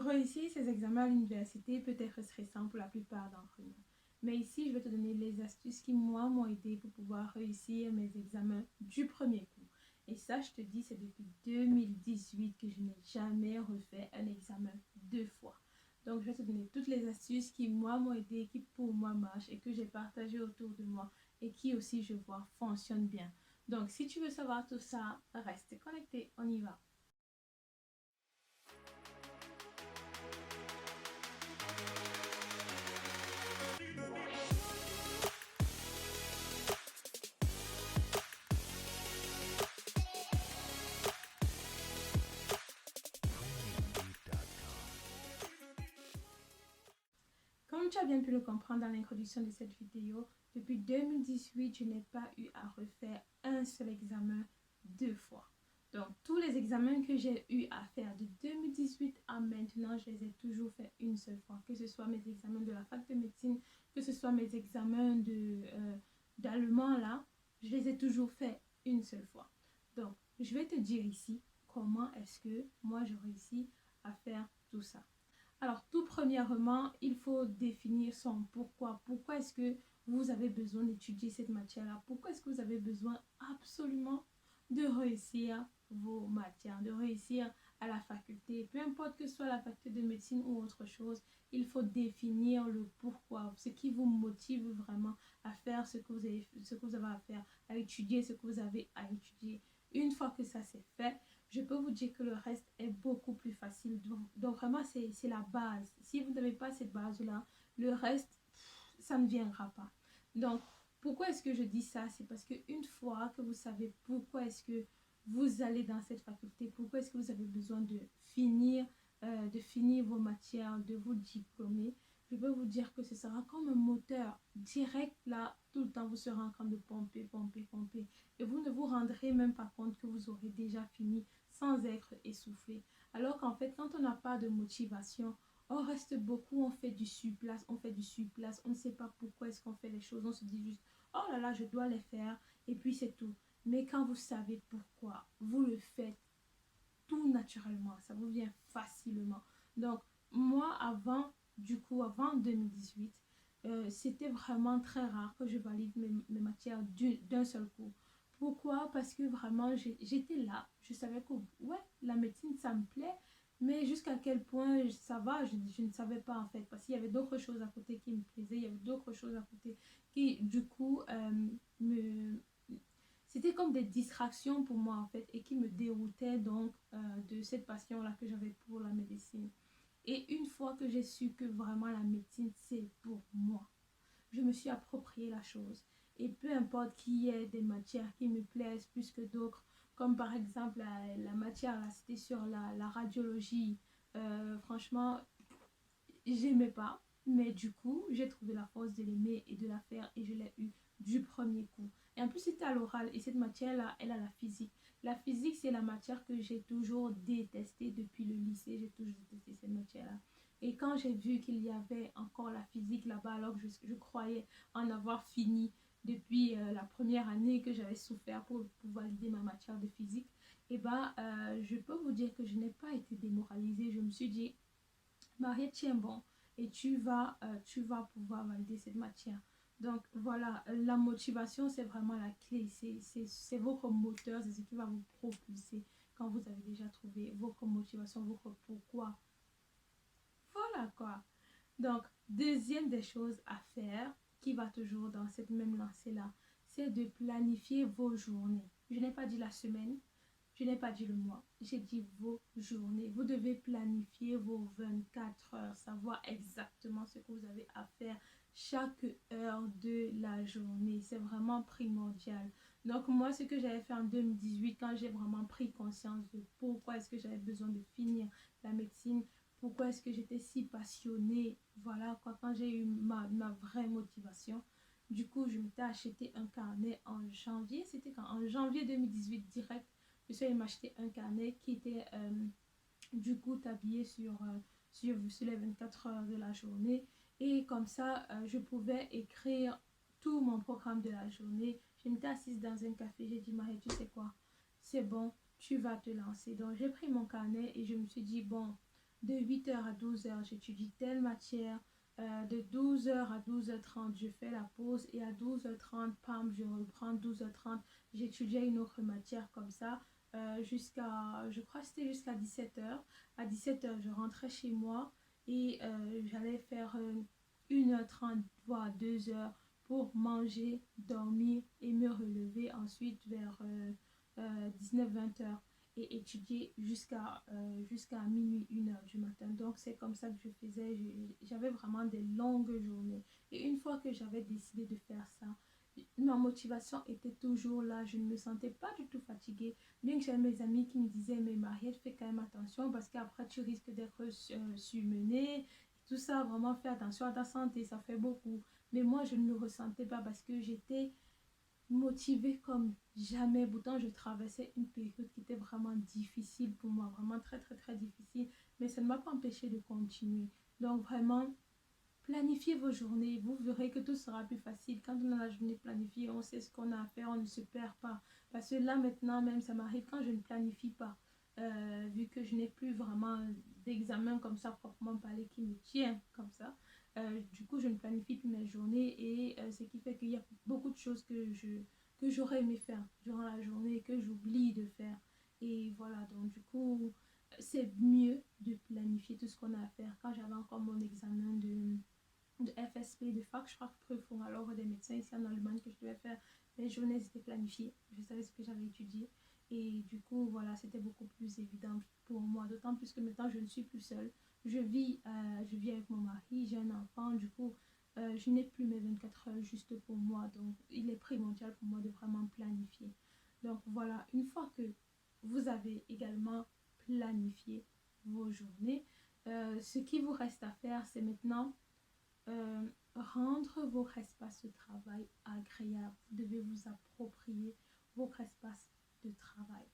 Réussir ces examens à l'université peut être stressant pour la plupart d'entre nous. Mais ici, je vais te donner les astuces qui, moi, m'ont aidé pour pouvoir réussir mes examens du premier coup. Et ça, je te dis, c'est depuis 2018 que je n'ai jamais refait un examen deux fois. Donc, je vais te donner toutes les astuces qui, moi, m'ont aidé, qui, pour moi, marchent et que j'ai partagées autour de moi et qui aussi, je vois, fonctionnent bien. Donc, si tu veux savoir tout ça, reste connecté. On y va. Comme tu as bien pu le comprendre dans l'introduction de cette vidéo, depuis 2018, je n'ai pas eu à refaire un seul examen deux fois. Donc, tous les examens que j'ai eu à faire de 2018 à maintenant, je les ai toujours fait une seule fois. Que ce soit mes examens de la fac de médecine, que ce soit mes examens d'allemand là, je les ai toujours fait une seule fois. Donc, je vais te dire ici comment est-ce que moi je réussis à faire tout ça. Alors, tout premièrement, il faut définir son pourquoi. Pourquoi est-ce que vous avez besoin d'étudier cette matière-là? Pourquoi est-ce que vous avez besoin absolument de réussir vos matières, de réussir à la faculté? Peu importe que ce soit la faculté de médecine ou autre chose, il faut définir le pourquoi, ce qui vous motive vraiment à faire ce que vous avez à faire, à étudier ce que vous avez à étudier. Une fois que ça c'est fait, je peux vous dire que le reste est beaucoup plus facile. Donc vraiment, c'est la base. Si vous n'avez pas cette base-là, le reste, ça ne viendra pas. Donc, pourquoi est-ce que je dis ça? C'est parce qu'une fois que vous savez pourquoi est-ce que vous allez dans cette faculté, pourquoi est-ce que vous avez besoin de finir vos matières, de vous diplômer, je peux vous dire que ce sera comme un moteur direct là, tout le temps vous serez en train de pomper, pomper, pomper. Et vous ne vous rendrez même pas compte que vous aurez déjà fini sans être essoufflé. Alors qu'en fait, quand on n'a pas de motivation, on reste beaucoup, on fait du surplace, on fait du surplace, on ne sait pas pourquoi est-ce qu'on fait les choses, on se dit juste, oh là là, je dois les faire, et puis c'est tout. Mais quand vous savez pourquoi, vous le faites tout naturellement, ça vous vient facilement. Donc, moi, avant 2018, c'était vraiment très rare que je valide mes matières d'un seul coup. Pourquoi? Parce que vraiment, j'étais là. Je savais que, ouais, la médecine, ça me plaît. Mais jusqu'à quel point ça va, je ne savais pas en fait. Parce qu'il y avait d'autres choses à côté qui me plaisaient. Il y avait d'autres choses à côté qui, du coup, me, c'était comme des distractions pour moi en fait et qui me déroutaient donc de cette passion-là que j'avais pour la médecine. Et une fois que j'ai su que vraiment la médecine c'est pour moi, je me suis approprié la chose. Et peu importe qu'il y ait des matières qui me plaisent plus que d'autres, comme par exemple la matière, là, c'était sur la radiologie. Franchement, j'aimais pas. Mais du coup, j'ai trouvé la force de l'aimer et de la faire et je l'ai eu du premier coup. Et en plus, c'était à l'oral et cette matière-là, elle a la physique. La physique, c'est la matière que j'ai toujours détestée depuis le lycée. J'ai toujours détesté cette matière-là. Et quand j'ai vu qu'il y avait encore la physique là-bas, alors que je croyais en avoir fini depuis la première année que j'avais souffert pour valider ma matière de physique, et ben, je peux vous dire que je n'ai pas été démoralisée. Je me suis dit, Marie, tiens bon, et tu vas pouvoir valider cette matière. Donc voilà, la motivation, c'est vraiment la clé. C'est votre moteur, c'est ce qui va vous propulser quand vous avez déjà trouvé votre motivation, votre pourquoi. Voilà quoi. Donc, deuxième des choses à faire, qui va toujours dans cette même lancée-là, c'est de planifier vos journées. Je n'ai pas dit la semaine, je n'ai pas dit le mois, j'ai dit vos journées. Vous devez planifier vos 24 heures, savoir exactement ce que vous avez à faire chaque heure de la journée. C'est vraiment primordial. Donc moi, ce que j'avais fait en 2018, quand j'ai vraiment pris conscience de pourquoi est-ce que j'avais besoin de finir la médecine, pourquoi est-ce que j'étais si passionnée, voilà quoi, quand j'ai eu ma vraie motivation. Du coup, je m'étais acheté un carnet en janvier, c'était quand? En janvier 2018 direct, je suis allée m'acheter un carnet qui était du coup tablé sur les 24 heures de la journée. Et comme ça, je pouvais écrire tout mon programme de la journée. Je m'étais assise dans un café, j'ai dit, Marie, tu sais quoi? C'est bon, tu vas te lancer. Donc, j'ai pris mon carnet et je me suis dit, bon, de 8h à 12h, j'étudie telle matière. De 12h à 12h30, je fais la pause et à 12h30, pam, je reprends 12h30, j'étudiais une autre matière comme ça jusqu'à, je crois que c'était jusqu'à 17h. À 17h, je rentrais chez moi et j'allais faire 1h30 voire 2h pour manger, dormir et me relever ensuite vers 19-20h et étudier jusqu'à minuit, 1h du matin. Donc c'est comme ça que je faisais, j'avais vraiment des longues journées. Et une fois que j'avais décidé de faire ça, ma motivation était toujours là, je ne me sentais pas du tout fatiguée. Bien que j'avais mes amis qui me disaient, mais Mariette, fais quand même attention parce qu'après tu risques d'être surmenée. Tout ça, vraiment fais attention à ta santé, ça fait beaucoup. Mais moi, je ne le ressentais pas parce que j'étais motivée comme jamais. Pourtant, je traversais une période qui était vraiment difficile pour moi, vraiment très, très, très difficile. Mais ça ne m'a pas empêché de continuer. Donc, vraiment, planifiez vos journées. Vous verrez que tout sera plus facile. Quand on a la journée planifiée, on sait ce qu'on a à faire, on ne se perd pas. Parce que là, maintenant, même, ça m'arrive quand je ne planifie pas. Vu que je n'ai plus vraiment d'examen comme ça, proprement parlé, qui me tient comme ça. Du coup, je ne planifie plus mes journées et ce qui fait qu'il y a beaucoup de choses que j'aurais aimé faire durant la journée et que j'oublie de faire. Et voilà, donc du coup, c'est mieux de planifier tout ce qu'on a à faire. Quand j'avais encore mon examen de FSP, de fac, je crois que font alors des médecins ici en Allemagne que je devais faire, mes journées étaient planifiées. Je savais ce que j'avais étudié. Et du coup, voilà, c'était beaucoup plus évident pour moi. D'autant plus que maintenant, je ne suis plus seule. Je vis avec mon mari, j'ai un enfant. Du coup, je n'ai plus mes 24 heures juste pour moi. Donc, il est primordial pour moi de vraiment planifier. Donc, voilà, une fois que vous avez également planifié vos journées, ce qui vous reste à faire, c'est maintenant rendre votre espace de travail agréable. Vous devez vous approprier votre espace de travail.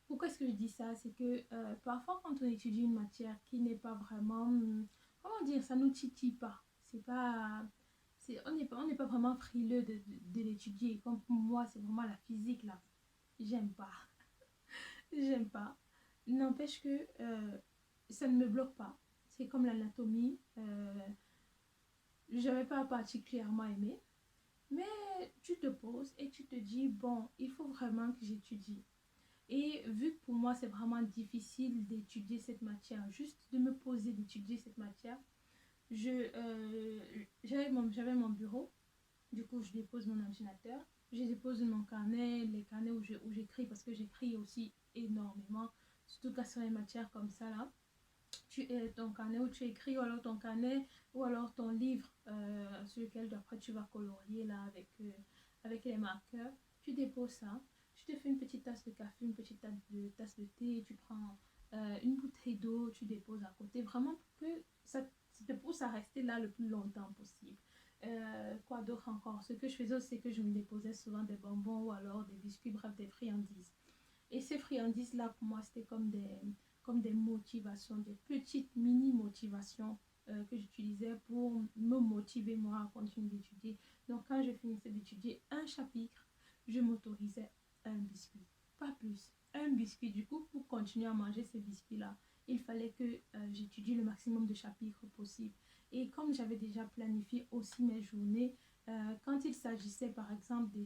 Pourquoi est-ce que je dis ça? C'est que parfois quand on étudie une matière qui n'est pas vraiment, comment dire, ça nous titille pas. C'est pas, on n'est pas vraiment frileux de l'étudier. Comme pour moi, c'est vraiment la physique là. J'aime pas. J'aime pas. N'empêche que ça ne me bloque pas. C'est comme l'anatomie. Je n'avais pas particulièrement aimé. Mais tu te poses et tu te dis, bon, il faut vraiment que j'étudie. Et vu que pour moi, c'est vraiment difficile d'étudier cette matière, juste de me poser d'étudier cette matière, j'avais mon bureau, du coup, je dépose mon ordinateur, je dépose mon carnet, les carnets où j'écris, parce que j'écris aussi énormément, surtout quand sur les matières comme ça, là. Ton carnet où tu écris, ou alors ton carnet, ou alors ton livre sur lequel après tu vas colorier là avec les marqueurs. Tu déposes ça, tu te fais une petite tasse de café, une petite tasse de thé, tu prends une bouteille d'eau, tu déposes à côté, vraiment pour que ça te pousse à rester là le plus longtemps possible. Quoi d'autre encore? Ce que je faisais, c'est que je me déposais souvent des bonbons ou alors des biscuits, bref, des friandises. Et ces friandises-là, pour moi, c'était comme des motivations, des petites mini-motivations que j'utilisais pour me motiver, moi, à continuer d'étudier. Donc, quand je finissais d'étudier un chapitre, je m'autorisais un biscuit, pas plus. Un biscuit, du coup, pour continuer à manger ces biscuits-là, il fallait que j'étudie le maximum de chapitres possible. Et comme j'avais déjà planifié aussi mes journées, quand il s'agissait, par exemple,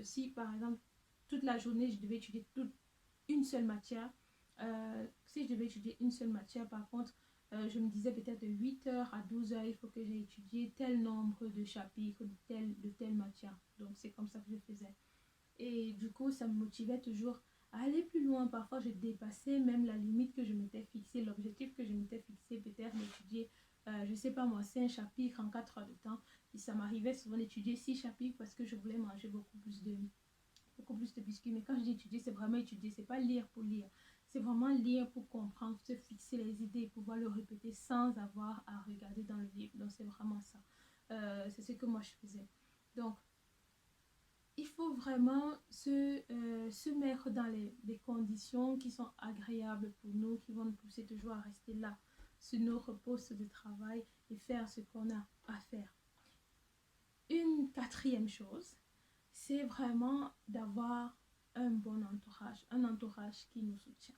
si, par exemple, toute la journée, je devais étudier une seule matière. Si je devais étudier une seule matière, par contre, je me disais peut-être de 8h à 12h, il faut que j'ai étudié tel nombre de chapitres de telle matière. Donc, c'est comme ça que je faisais. Et du coup, ça me motivait toujours à aller plus loin. Parfois, je dépassais même la limite que je m'étais fixée, l'objectif que je m'étais fixé, peut-être d'étudier, je sais pas moi, 5 chapitres en 4 heures de temps. Et ça m'arrivait souvent d'étudier 6 chapitres parce que je voulais manger beaucoup plus de biscuits. Mais quand je dis étudier, c'est vraiment étudier, c'est pas lire pour lire. C'est vraiment lire pour comprendre, se fixer les idées et pouvoir le répéter sans avoir à regarder dans le livre. Donc c'est vraiment ça. C'est ce que moi je faisais. Donc il faut vraiment se mettre dans les conditions qui sont agréables pour nous, qui vont nous pousser toujours à rester là, sur notre poste de travail et faire ce qu'on a à faire. Une quatrième chose, c'est vraiment d'avoir un bon entourage, un entourage qui nous soutient.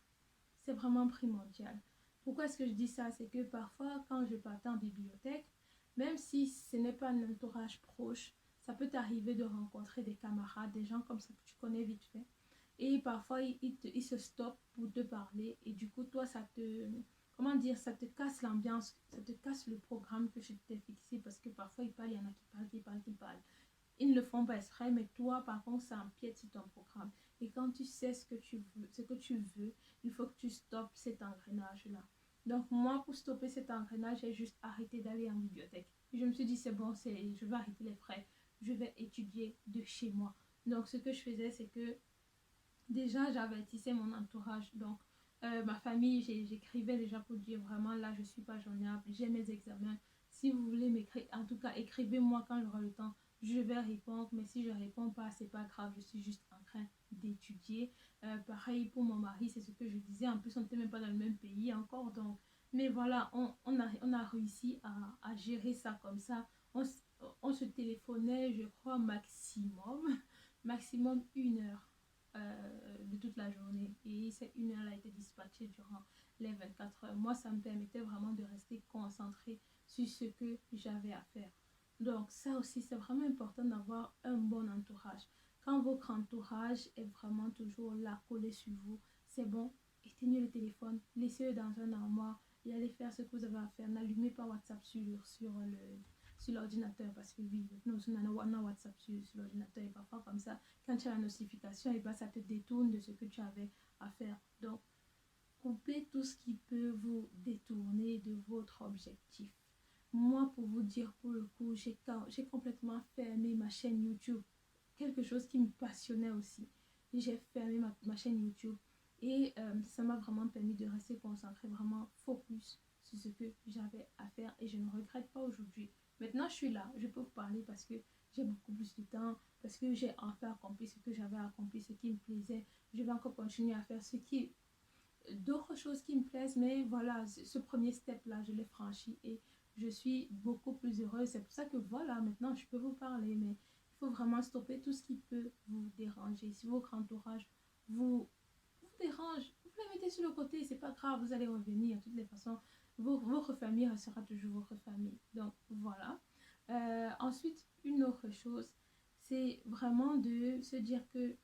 C'est vraiment primordial. Pourquoi est-ce que je dis ça? C'est que parfois, quand je partais en bibliothèque, même si ce n'est pas un entourage proche, ça peut t'arriver de rencontrer des camarades, des gens comme ça que tu connais vite fait. Et parfois, ils se stoppent pour te parler. Et du coup, toi, comment dire, ça te casse l'ambiance, ça te casse le programme que je t'ai fixé. Parce que parfois, il y en a qui parlent, qui parlent, qui parlent. Ils ne le font pas exprès, mais toi, par contre, ça empiète sur ton programme. Et quand tu sais ce que tu veux, il faut que tu stoppes cet engrenage-là. Donc, moi, pour stopper cet engrenage, j'ai juste arrêté d'aller en bibliothèque. Je me suis dit, c'est bon, je vais arrêter les frais. Je vais étudier de chez moi. Donc, ce que je faisais, c'est que déjà, j'avertissais mon entourage. Donc, ma famille, j'écrivais déjà pour dire vraiment, là, je ne suis pas joignable, j'ai mes examens. Si vous voulez m'écrire, en tout cas, écrivez-moi quand j'aurai le temps. Je vais répondre, mais si je ne réponds pas, c'est pas grave, je suis juste en train d'étudier. Pareil pour mon mari, c'est ce que je disais. En plus, on n'était même pas dans le même pays encore. Donc, mais voilà, on a réussi à gérer ça comme ça. On se téléphonait, je crois, maximum 1 heure de toute la journée. Et cette 1 heure a été dispatchée durant les 24 heures. Moi, ça me permettait vraiment de rester concentrée sur ce que j'avais à faire. Donc ça aussi, c'est vraiment important d'avoir un bon entourage. Quand votre entourage est vraiment toujours là, collé sur vous, c'est bon, éteignez le téléphone, laissez-le dans un armoire et allez faire ce que vous avez à faire. N'allumez pas WhatsApp sur l'ordinateur parce que oui, nous on a WhatsApp sur l'ordinateur et parfois comme ça, quand tu as la notification, et ben, ça te détourne de ce que tu avais à faire. Donc, coupez tout ce qui peut vous détourner de votre objectif. Moi, pour vous dire, pour le coup, j'ai complètement fermé ma chaîne YouTube. Quelque chose qui me passionnait aussi. J'ai fermé ma chaîne YouTube et ça m'a vraiment permis de rester concentrée, vraiment focus sur ce que j'avais à faire et je ne regrette pas aujourd'hui. Maintenant, je suis là, je peux vous parler parce que j'ai beaucoup plus de temps, parce que j'ai enfin accompli ce que j'avais accompli, ce qui me plaisait. Je vais encore continuer à faire d'autres choses qui me plaisent, mais voilà, ce premier step-là, je l'ai franchi et je suis beaucoup plus heureuse. C'est pour ça que voilà, maintenant, je peux vous parler, mais il faut vraiment stopper tout ce qui peut vous déranger. Si votre entourage vous dérange, vous le mettez sur le côté, c'est pas grave, vous allez revenir. De toutes les façons, votre famille restera toujours votre famille. Donc, voilà. Ensuite, une autre chose, c'est vraiment de se dire que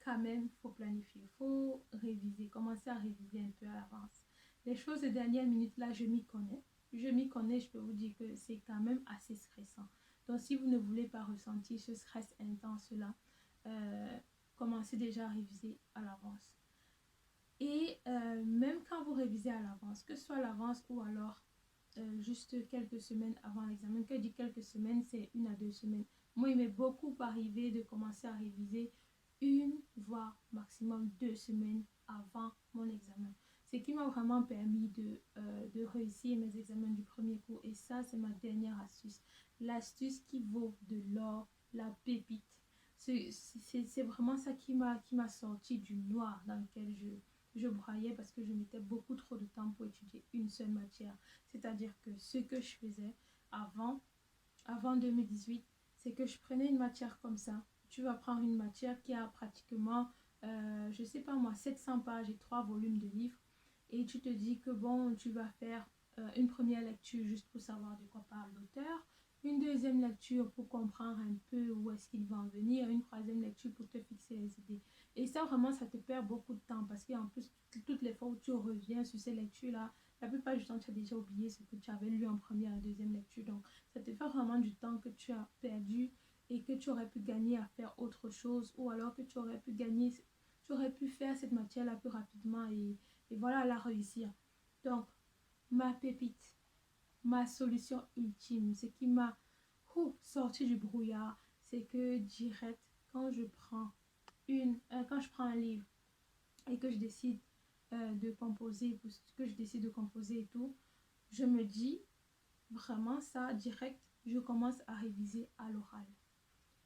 quand même, il faut planifier, il faut réviser, commencer à réviser un peu à l'avance. Les choses de dernière minute, là, je m'y connais. Je peux vous dire que c'est quand même assez stressant. Donc, si vous ne voulez pas ressentir ce stress intense-là, commencez déjà à réviser à l'avance. Et même quand vous révisez à l'avance, que ce soit à l'avance ou alors juste quelques semaines avant l'examen, quand je dis quelques semaines, c'est 1 à 2 semaines. Moi, il m'est beaucoup arrivé de commencer à réviser 1 voire maximum 2 semaines avant mon examen. Ce qui m'a vraiment permis de réussir mes examens du premier cours. Et ça, c'est ma dernière astuce. L'astuce qui vaut de l'or, la pépite. C'est vraiment ça qui m'a sorti du noir dans lequel je broyais parce que je mettais beaucoup trop de temps pour étudier une seule matière. C'est-à-dire que ce que je faisais avant 2018, c'est que je prenais une matière comme ça. Tu vas prendre une matière qui a pratiquement, je sais pas moi, 700 pages et 3 volumes de livres. Et tu te dis que bon, tu vas faire une première lecture juste pour savoir de quoi parle l'auteur. Une deuxième lecture pour comprendre un peu où est-ce qu'il va en venir. Une troisième lecture pour te fixer les idées. Et ça, vraiment, ça te perd beaucoup de temps. Parce qu'en plus, toutes les fois où tu reviens sur ces lectures-là, la plupart du temps, tu as déjà oublié ce que tu avais lu en première et deuxième lecture. Donc, ça te fait vraiment du temps que tu as perdu et que tu aurais pu gagner à faire autre chose. Ou alors que tu aurais pu faire cette matière-là plus rapidement et voilà, la réussir. Donc, ma pépite, ma solution ultime, ce qui m'a sorti du brouillard, c'est que direct, quand je prends un livre et que je décide de composer, que je décide de composer et tout, je me dis vraiment ça direct, je commence à réviser à l'oral.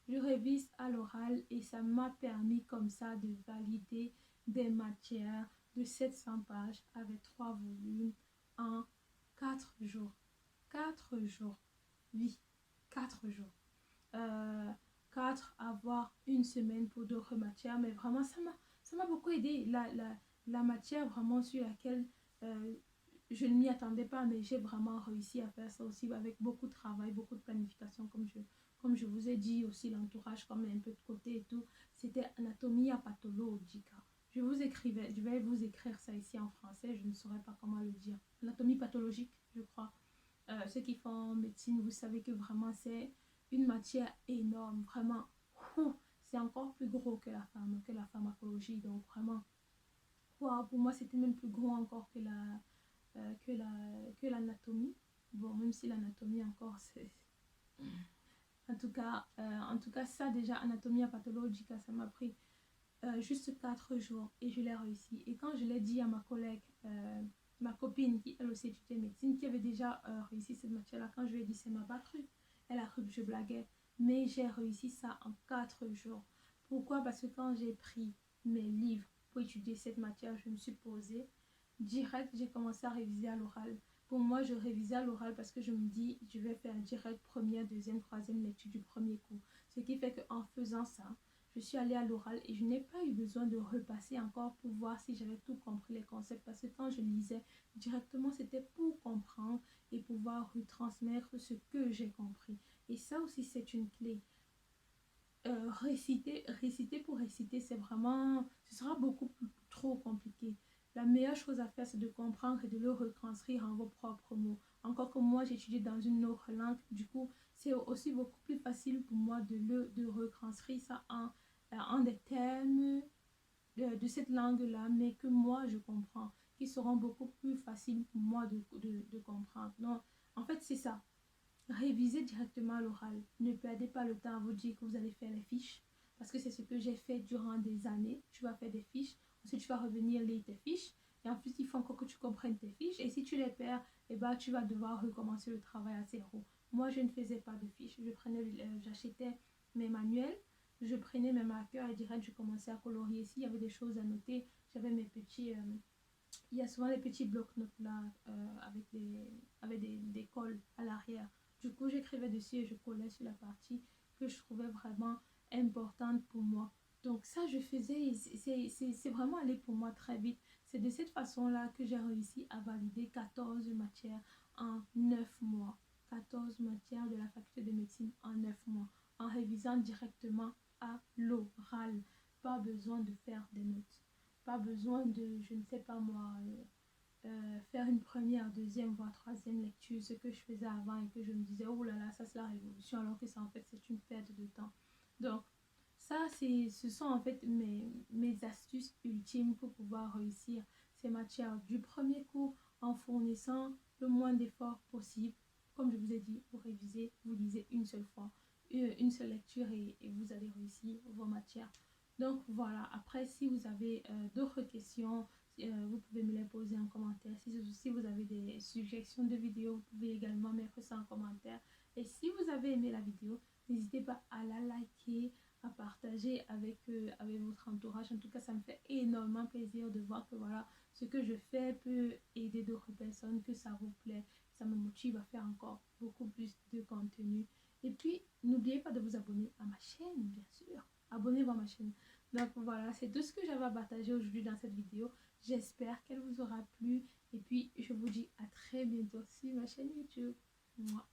Je révise à l'oral et ça m'a permis comme ça de valider des matières de 700 pages avec 3 volumes en 4 jours. 4 jours. Oui, 4 jours. 4 avoir une semaine pour d'autres matières, mais vraiment ça m'a beaucoup aidé. La matière vraiment sur laquelle je ne m'y attendais pas, mais j'ai vraiment réussi à faire ça aussi avec beaucoup de travail, beaucoup de planification, comme je vous ai dit, aussi l'entourage, comme un peu de côté et tout. C'était anatomia pathologica. Je vais vous écrire ça ici en français, je ne saurais pas comment le dire. Anatomie pathologique, je crois. Ceux qui font médecine, vous savez que vraiment c'est une matière énorme, vraiment. C'est encore plus gros que la pharmacologie, donc vraiment, wow, pour moi c'était même plus gros encore que l'anatomie. Bon, même si l'anatomie encore c'est en tout cas ça déjà anatomia pathologica, ça m'a pris juste 4 jours et je l'ai réussi. Et quand je l'ai dit à ma collègue, ma copine qui elle aussi étudiait médecine, qui avait déjà réussi cette matière-là, quand je lui ai dit, ça m'a pas cru. Elle a cru que je blaguais, mais j'ai réussi ça en 4 jours. Pourquoi? Parce que quand j'ai pris mes livres pour étudier cette matière, je me suis posée direct, j'ai commencé à réviser à l'oral. Pour moi, je révisais à l'oral parce que je me dis, je vais faire direct première, deuxième, troisième lecture du premier cours. Ce qui fait qu'en faisant ça, je suis allée à l'oral et je n'ai pas eu besoin de repasser encore pour voir si j'avais tout compris les concepts, parce que quand je lisais directement, c'était pour comprendre et pouvoir retransmettre ce que j'ai compris. Et ça aussi, c'est une clé. Réciter pour réciter, c'est vraiment, ce sera beaucoup trop compliqué. La meilleure chose à faire, c'est de comprendre et de le retranscrire en vos propres mots. Encore que moi, j'étudie dans une autre langue, du coup, c'est aussi beaucoup plus facile pour moi de retranscrire ça en des termes de cette langue-là, mais que moi, je comprends, qui seront beaucoup plus faciles pour moi de comprendre. Non, en fait, c'est ça. Révisez directement à l'oral. Ne perdez pas le temps à vous dire que vous allez faire les fiches, parce que c'est ce que j'ai fait durant des années. Tu vas faire des fiches, ensuite tu vas revenir lire tes fiches, et ensuite il faut encore que tu comprennes tes fiches, et si tu les perds, eh ben, tu vas devoir recommencer le travail à zéro. Moi, je ne faisais pas de fiches. J'achetais mes manuels, je prenais mes marqueurs et direct, je commençais à colorier. S'il y avait des choses à noter, j'avais mes petits... il y a souvent les petits blocs-notes là avec des cols à l'arrière. Du coup, j'écrivais dessus et je collais sur la partie que je trouvais vraiment importante pour moi. Donc ça, je faisais, c'est vraiment allé pour moi très vite. C'est de cette façon-là que j'ai réussi à valider 14 matières en 9 mois. 14 matières de la faculté de médecine en 9 mois, en révisant directement à l'oral. Pas besoin de faire des notes. Pas besoin de, je ne sais pas moi, faire une première, deuxième, voire troisième lecture, ce que je faisais avant et que je me disais, oh là là, ça c'est la révolution, alors que ça en fait c'est une perte de temps. Donc, ça, ce sont en fait mes astuces ultimes pour pouvoir réussir ces matières du premier cours en fournissant le moins d'efforts possible. Comme je vous ai dit, vous révisez, vous lisez une seule fois, une seule lecture et vous allez réussir vos matières. Donc voilà, après si vous avez d'autres questions, vous pouvez me les poser en commentaire. Si vous avez des suggestions de vidéos, vous pouvez également mettre ça en commentaire. Et si vous avez aimé la vidéo, n'hésitez pas à la liker, à partager avec votre entourage. En tout cas, ça me fait énormément plaisir de voir que voilà, ce que je fais peut aider d'autres personnes, que ça vous plaît. Ça me motive à faire encore beaucoup plus de contenu. Et puis, n'oubliez pas de vous abonner à ma chaîne, bien sûr. Abonnez-vous à ma chaîne. Donc voilà, c'est tout ce que j'avais à partager aujourd'hui dans cette vidéo. J'espère qu'elle vous aura plu. Et puis, je vous dis à très bientôt sur ma chaîne YouTube. Moi.